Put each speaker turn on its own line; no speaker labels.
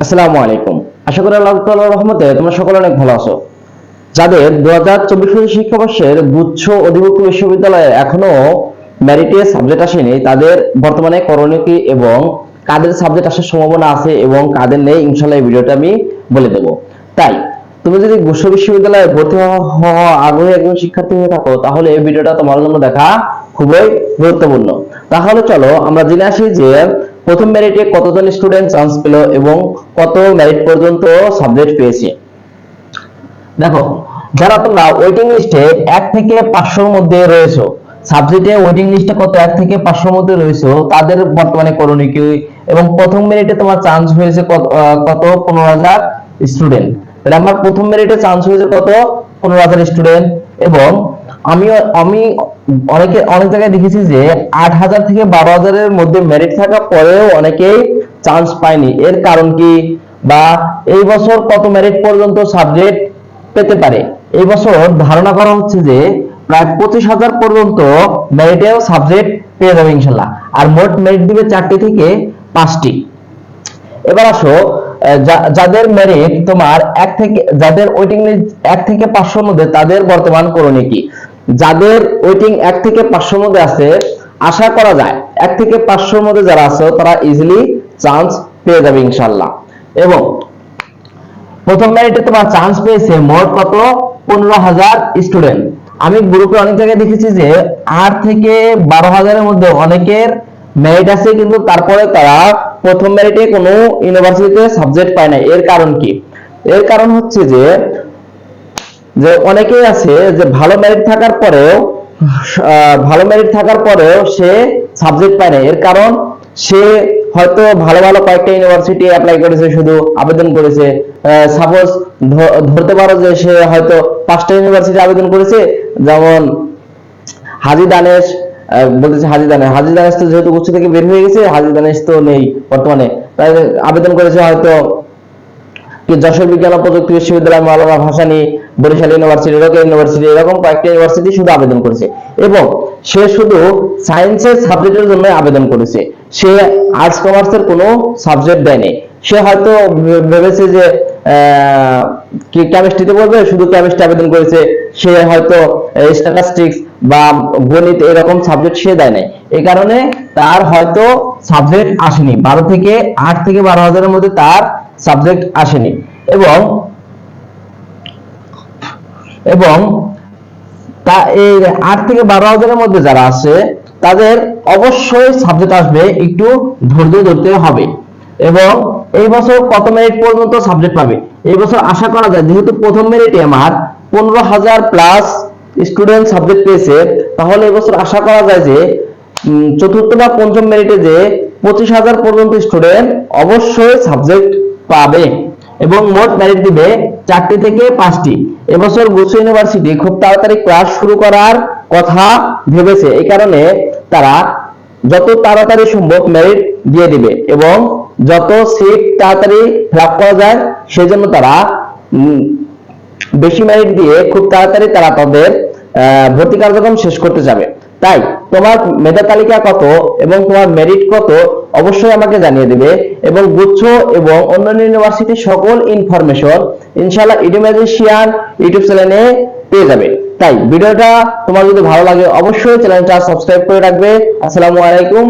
আসসালামু আলাইকুম। আশা করি আল্লাহ তাআলার রহমতে তোমরা সকলে অনেক ভালো আছো। যাদের 2024 শিক্ষাবর্ষের গুচ্ছ অধিভুক্ত বিশ্ববিদ্যালয়ে এখনো মেরিটে সাবজেক্ট আসেনি, তাদের বর্তমানে করণীয় কি এবং কাদের সাবজেক্ট আসার সম্ভাবনা আছে এবং কাদের নেই, ইনশাআল্লাহ এই ভিডিওটা আমি বলে দেব। তাই তুমি যদি গুচ্ছ বিশ্ববিদ্যালয়ে ভর্তি হওয়া আগ্রহী একজন শিক্ষার্থী হয়ে থাকো, তাহলে এই ভিডিওটা তোমার জন্য দেখা খুবই গুরুত্বপূর্ণ। তাহলে চলো আমরা জেনে আসি যে প্রথম মেরিটে কতজন স্টুডেন্ট চান্স পেল এবং কত মেরিট পর্যন্ত সাবজেক্ট পেয়েছে। দেখো, যারা তোমরা ওয়েটিং লিস্টে 1 থেকে 500 এর মধ্যে রয়েছো, সাবজেক্টে ওয়েটিং লিস্টে কত 1 থেকে 500 এর মধ্যে রয়েছো, তাদের বর্তমানে করণীয় কি এবং প্রথম মেরিটে তোমার চান্স হয়েছে কত 15,000 স্টুডেন্ট। তাহলে আমার প্রথম মেরিটে চান্স হয়েছে কত 15,000 স্টুডেন্ট। এবং আমি অনেক জায়গায় দেখেছি যে 8,000 থেকে 12,000 এর মধ্যে মেরিট থাকা পরেও অনেকেই চান্স পায়নি। এর কারণ কি, বা এই বছর কত মেরিট পর্যন্ত সাবজেক্ট পেতে পারে? এই বছর ধারণা করা হচ্ছে যে প্রায় 25,000 পর্যন্ত মেরিটেও সাবজেক্ট পেয়ে যাবে ইনশাল্লাহ। আর মোট মেরিট দিবে 4টি থেকে 5টি। এবার আসো, যাদের মেরিট তোমার যাদের ওয়েটিং লিস্ট 1 থেকে 500 এর মধ্যে, তাদের বর্তমান করণীয় কি? যাদের ওয়েটিং 1 থেকে 500 এর মধ্যে আছে, আশা করা যায় 1 থেকে 500 এর মধ্যে যারা আছে তারা ইজিলি চান্স পেয়ে যাবে ইনশাআল্লাহ। এবং প্রথম মেরিটে তোমার চান্স পেয়েছে মোট কত 15,000 স্টুডেন্ট। আমি গ্রুপে অনেক জায়গায় দেখেছি যে 8 থেকে 12,000 এর মধ্যে অনেকের মেরিট আছে, কিন্তু তারপরে তারা প্রথম মেরিটে কোনো ইউনিভার্সিটিতে সাবজেক্ট পায় না। এর কারণ কি? এর কারণ হচ্ছে যে অনেকেই আছে যে ভালো মেরিট থাকার পরেও সে সাবজেক্ট পায় না। এর কারণ সে হয়তো ভালো ভালো কয়েকটা ইউনিভার্সিটি অ্যাপ্লাই করেছে, শুধু আবেদন করেছে। সাপোজ ধরতে পারো যে সে হয়তো 5টা ইউনিভার্সিটি আবেদন করেছে, যেমন হাজী দানেশ, হাজী দানেশ তো যেহেতু উচ্চ থেকে বের হয়ে গেছে, হাজী দানেশ তো নেই বর্তমানে, তাই আবেদন করেছে হয়তো যশোর বিজ্ঞান ও প্রযুক্তি বিশ্ববিদ্যালয়, মাওলানা ভাসানী, বরিশাল ইউনিভার্সিটি, এরকম কয়েকটা ইউনিভার্সিটি শুধু আবেদন করেছে। এবং সে শুধু সায়েন্সের সাবজেক্টের জন্য আবেদন করেছে, সে আর্টস কমার্সের কোনো সাবজেক্ট দেয়নি। সে হয়তো ভেবেছে যে কেমিস্ট্রিতে পড়বে, শুধু কেমিস্ট্রি আবেদন করেছে। সে হয়তো স্ট্যাটিস্টিক্স বা গণিত এরকম সাবজেক্ট সে দেয় নাই। এই কারণে তার হয়তো সাবজেক্ট আসেনি, 8 থেকে 12,000 এর মধ্যে তার সাবজেক্ট আসেনি। এবং এই 8 থেকে 12,000 এর মধ্যে যারা আছে তাদের অবশ্যই সাবজেক্ট আসবে, একটু ধৈর্য ধরতে হবে। এবং এই বছর কত মেরিট পর্যন্ত সাবজেক্ট পাবে? এই বছর আশা করা যায়, যেহেতু প্রথম মেরিটে আমার 15,000 প্লাস স্টুডেন্ট সাবজেক্ট পেয়েছে, তাহলে এই বছর আশা করা যায় যে চতুর্থ বা পঞ্চম মেরিটে যে 25,000 পর্যন্ত স্টুডেন্ট অবশ্যই সাবজেক্ট পাবে। এবং মোট মেরিট দিবে 4টি থেকে 5টি। এবছর গুচ্ছ ইউনিভার্সিটি খুব তাড়াতাড়ি ক্লাস শুরু করার কথা ভেবেছে। এই কারণে তারা যত তাড়াতাড়ি সম্ভব মেরিট দিয়ে দিবে এবং যত সিট তাড়াতাড়ি ফিল করা যায় সেজন্য তারা বেশি মেরিট দিয়ে খুব তাড়াতাড়ি তারা তাদের ভর্তি কার্যক্রম শেষ করতে যাবে। তাই তোমার মেধা তালিকা কত এবং তোমার মেরিট কত অবশ্যই আমাকে জানিয়ে দিবে। এবং গুচ্ছ এবং অন্যান্য ইউনিভার্সিটির সকল ইনফরমেশন ইনশাআল্লাহ ইডুম্যাজিশিয়ান ইউটিউব চ্যানেলে পেয়ে যাবে। তাই ভিডিওটা তোমার যদি ভালো লাগে অবশ্যই চ্যানেলটা সাবস্ক্রাইব করে রাখবে। আসসালামু আলাইকুম।